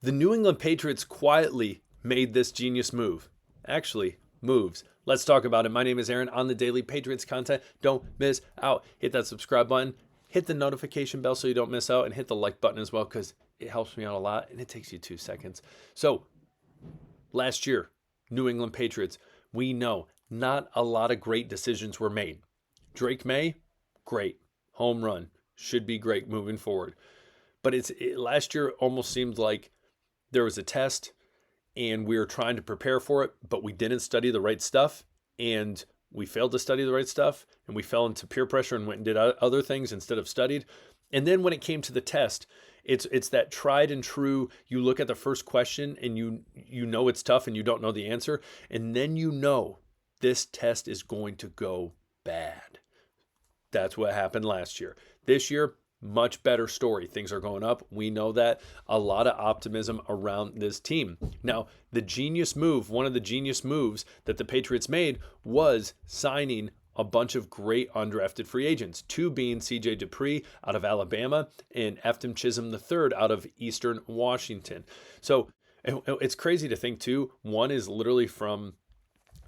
The New England Patriots quietly made this genius move. Actually, moves. Let's talk about it. My name is Aaron on the daily Patriots content. Don't miss out. Hit that subscribe button, hit the notification bell so you don't miss out, and hit the like button as well because it helps me out a lot and it takes you 2 seconds. So, last year, New England Patriots, we know not a lot of great decisions were made. Drake May, great. Home run. Should be great moving forward. But last year almost seemed like there was a test and we were trying to prepare for it, but we didn't study the right stuff and we failed to study the right stuff and we fell into peer pressure and went and did other things instead of studied. And then when it came to the test, it's that tried and true. You look at the first question and you know it's tough and you don't know the answer, and then you know this test is going to go bad. That's what happened last year. This year, much better story. Things are going up. We know that. A lot of optimism around this team. Now, the genius move, one of the genius moves that the Patriots made was signing a bunch of great undrafted free agents, two being C.J. Dupree out of Alabama and Eftim Chisholm III out of Eastern Washington. So it's crazy to think, too. One is literally from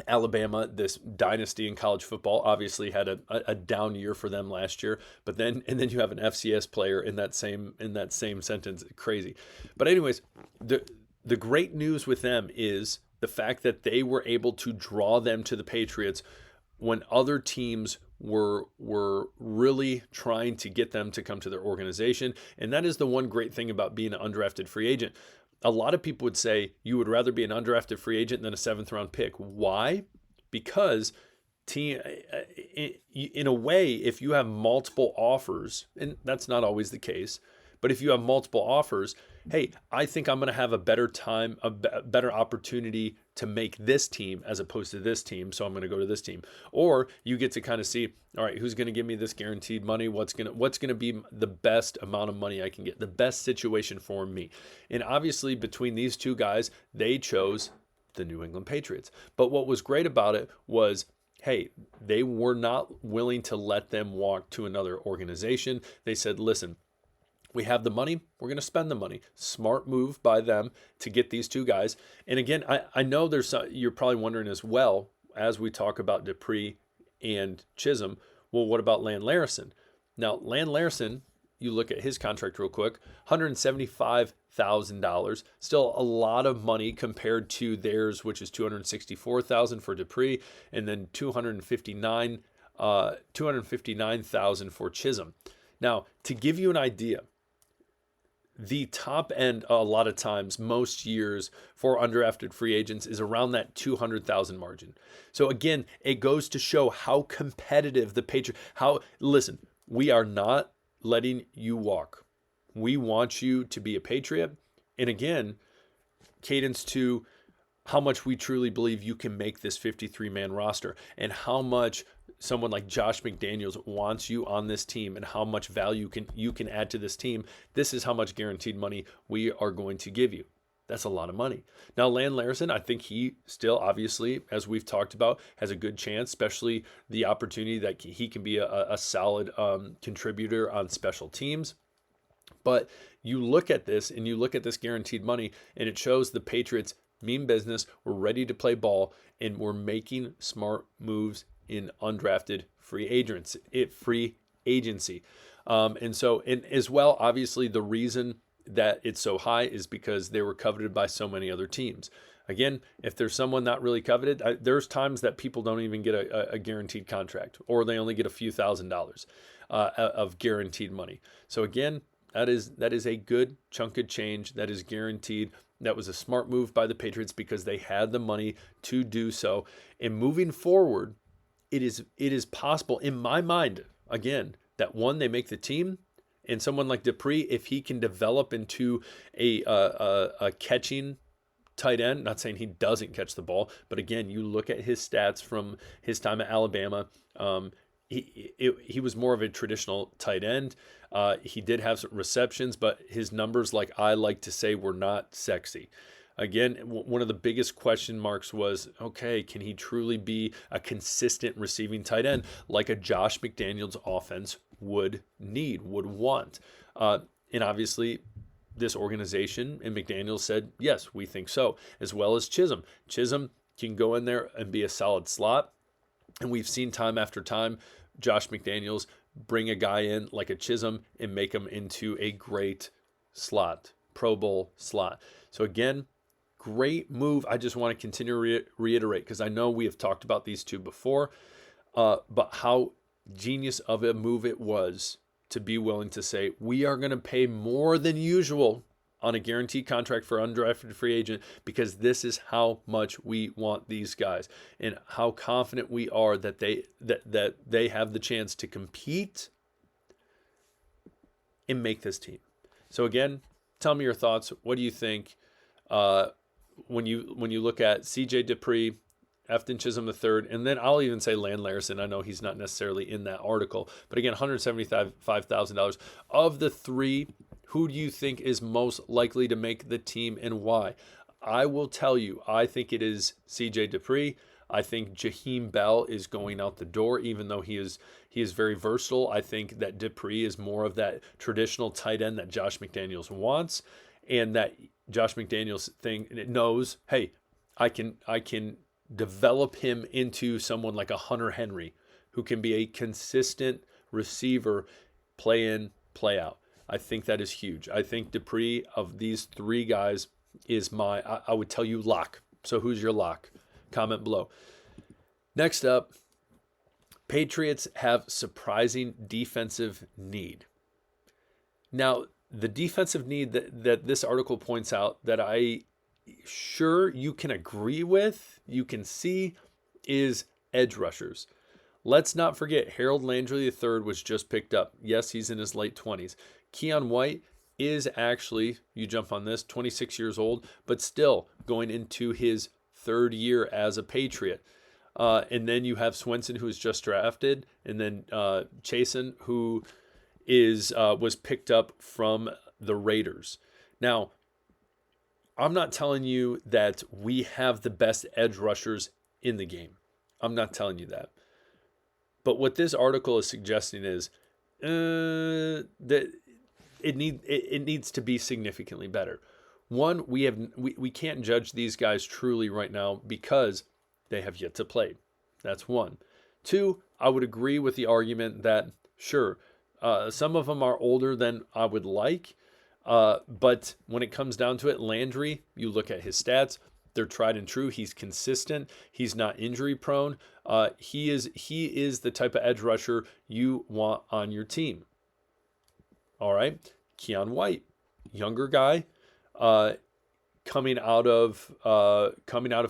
Alabama, this dynasty in college football, obviously had a down year for them last year, but then you have an FCS player in that same sentence. Crazy. But anyways, the great news with them is the fact that they were able to draw them to the Patriots when other teams were really trying to get them to come to their organization. And that is the one great thing about being an undrafted free agent. A lot of people would say you would rather be an undrafted free agent than a seventh round pick. Why? Because in a way, if you have multiple offers, and that's not always the case, but if you have multiple offers, hey, I think I'm going to have a better time, a better opportunity to make this team as opposed to this team, so I'm going to go to this team. Or you get to kind of see, all right, who's going to give me this guaranteed money? What's going to be the best amount of money I can get, the best situation for me? And obviously, between these two guys, they chose the New England Patriots. But what was great about it was, hey, they were not willing to let them walk to another organization. They said, listen, we have the money. We're going to spend the money. Smart move by them to get these two guys. And again, I know you're probably wondering as well, as we talk about Dupree and Chisholm, well, what about Land Larison? Now, Land Larison, you look at his contract real quick, $175,000. Still a lot of money compared to theirs, which is $264,000 for Dupree, and then $259,000 for Chisholm. Now, to give you an idea, the top end a lot of times, most years for undrafted free agents is around that 200,000 margin. So again, it goes to show how competitive the Patriots, listen, we are not letting you walk. We want you to be a Patriot. And again, cadence to how much we truly believe you can make this 53-man roster and how much someone like Josh McDaniels wants you on this team and how much value you can add to this team. This is how much guaranteed money we are going to give you. That's a lot of money. Now, Land Larison, I think he still, obviously, as we've talked about, has a good chance, especially the opportunity that he can be a solid contributor on special teams. But you look at this and you look at this guaranteed money, and it shows the Patriots mean business. We're ready to play ball, and we're making smart moves in undrafted free agency. And as well, obviously, the reason that it's so high is because they were coveted by so many other teams. Again, if there's someone not really coveted, there's times that people don't even get a guaranteed contract, or they only get a few $1,000s of guaranteed money. So again, that is a good chunk of change that is guaranteed. That was a smart move by the Patriots because they had the money to do so. And moving forward, it is possible in my mind, again, that one, they make the team, and someone like Dupree, if he can develop into a catching tight end, not saying he doesn't catch the ball, but again, you look at his stats from his time at Alabama, he was more of a traditional tight end. He did have some receptions, but his numbers, like I like to say, were not sexy. Again, one of the biggest question marks was, okay, can he truly be a consistent receiving tight end like a Josh McDaniels offense would want? And obviously, this organization and McDaniels said, yes, we think so, as well as Chisholm. Chisholm can go in there and be a solid slot. And we've seen time after time Josh McDaniels bring a guy in like a Chisholm and make him into a great slot, Pro Bowl slot. So again, great move. I just want to continue to reiterate, because I know we have talked about these two before, but how genius of a move it was to be willing to say, we are going to pay more than usual on a guaranteed contract for undrafted free agent, because this is how much we want these guys and how confident we are that they have the chance to compete and make this team. So again, tell me your thoughts. What do you think when you look at C.J. Dupree, Efton Chisholm III, and then I'll even say Land Larson. I know he's not necessarily in that article, but again, $175,000. Of the three, who do you think is most likely to make the team and why? I will tell you, I think it is C.J. Dupree. I think Jaheim Bell is going out the door, even though he is very versatile. I think that Dupree is more of that traditional tight end that Josh McDaniels wants, and that Josh McDaniels knows, hey, I can develop him into someone like a Hunter Henry, who can be a consistent receiver, play in, play out. I think that is huge. I think Dupree, of these three guys, is I would tell you, lock. So who's your lock? Comment below. Next up, Patriots have surprising defensive need. Now, the defensive need that this article points out, that sure you can agree with, you can see, is edge rushers. Let's not forget, Harold Landry III was just picked up. Yes, he's in his late 20s. Keon White is actually, you jump on this, 26 years old, but still going into his third year as a Patriot. And then you have Swenson, who was just drafted, and then Chasen, who was picked up from the Raiders. Now, I'm not telling you that we have the best edge rushers in the game. I'm not telling you that. But what this article is suggesting is that it needs to be significantly better. One, we can't judge these guys truly right now because they have yet to play. That's one. Two, I would agree with the argument that, sure, some of them are older than I would like, but when it comes down to it, Landry, you look at his stats, they're tried and true. He's consistent. He's not injury prone. He is the type of edge rusher you want on your team. All right. Keon White, younger guy, coming out of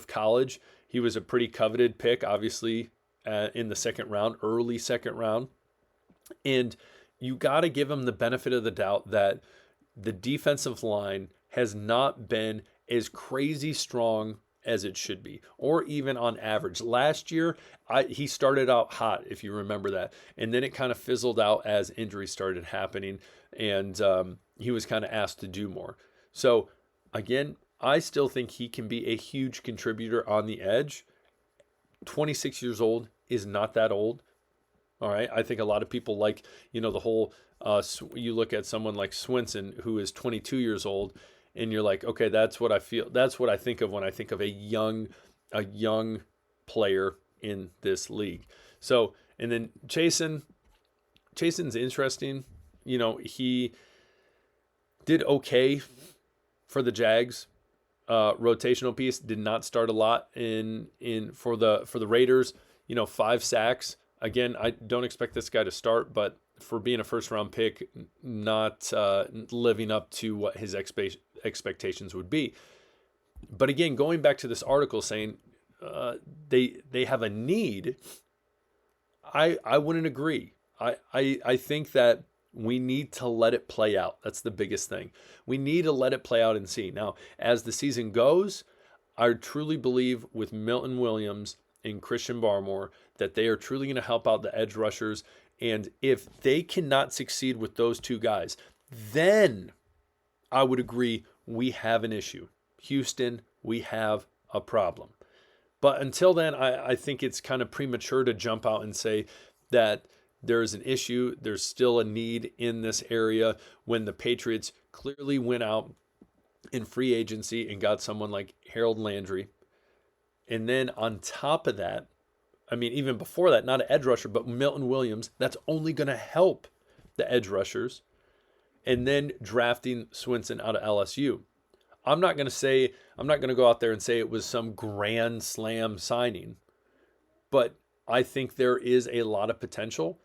college. He was a pretty coveted pick, obviously, in the second round, early second round. And you got to give him the benefit of the doubt that the defensive line has not been as crazy strong as it should be, or even on average. Last year, he started out hot, if you remember that, and then it kind of fizzled out as injuries started happening, and he was kind of asked to do more. So again, I still think he can be a huge contributor on the edge. 26 years old is not that old. All right. I think a lot of people like, the whole, you look at someone like Swenson, who is 22 years old, and you're like, okay, that's what I feel. That's what I think of when I think of a young player in this league. So, and then Chasen's interesting. He did okay for the Jags. Rotational piece, did not start a lot for the Raiders. 5 sacks. Again, I don't expect this guy to start, but for being a first-round pick, not living up to what his expectations would be. But again, going back to this article saying they have a need, I wouldn't agree. I think that we need to let it play out. That's the biggest thing. We need to let it play out and see. Now, as the season goes, I truly believe with Milton Williams and Christian Barmore that they are truly going to help out the edge rushers. And if they cannot succeed with those two guys, then I would agree we have an issue. Houston, we have a problem. But until then, I think it's kind of premature to jump out and say that there is an issue. There's still a need in this area when the Patriots clearly went out in free agency and got someone like Harold Landry. And then on top of that, I mean, even before that, not an edge rusher, but Milton Williams, that's only going to help the edge rushers. And then drafting Swinson out of LSU. I'm not going to go out there and say it was some grand slam signing, but I think there is a lot of potential,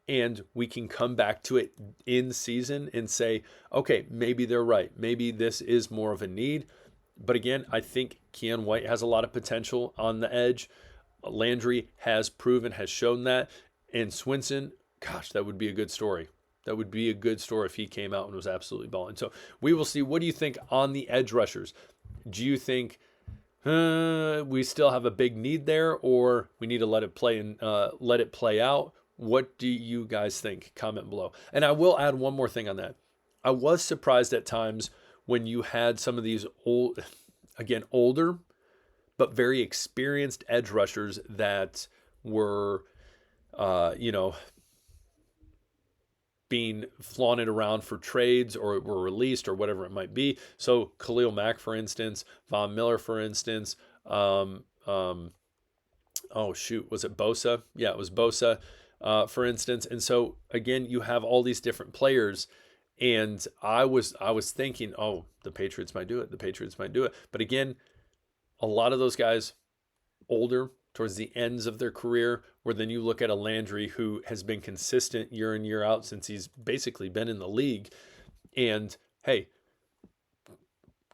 and we can come back to it in season and say, okay, maybe they're right. Maybe this is more of a need. But again, I think Keon White has a lot of potential on the edge. Landry has shown that. And Swinson, gosh, that would be a good story. That would be a good story if he came out and was absolutely balling. So we will see. What do you think on the edge rushers? Do you think we still have a big need there, or we need to let it play out? What do you guys think? Comment below. And I will add one more thing on that. I was surprised at times when you had some of these older, but very experienced edge rushers that were, being flaunted around for trades or were released or whatever it might be. So Khalil Mack, for instance, Von Miller, for instance. Was it Bosa? Yeah, it was Bosa, for instance. And so again, you have all these different players, and I was thinking, oh, the Patriots might do it. The Patriots might do it. But again, a lot of those guys older, towards the ends of their career, where then you look at a Landry who has been consistent year in, year out since he's basically been in the league. And hey,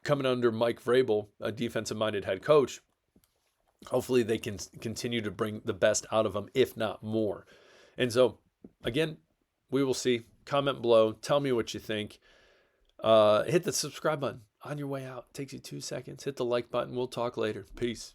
coming under Mike Vrabel, a defensive-minded head coach, hopefully they can continue to bring the best out of him, if not more. And so, again, we will see. Comment below. Tell me what you think. Hit the subscribe button on your way out. It takes you 2 seconds. Hit the like button. We'll talk later. Peace.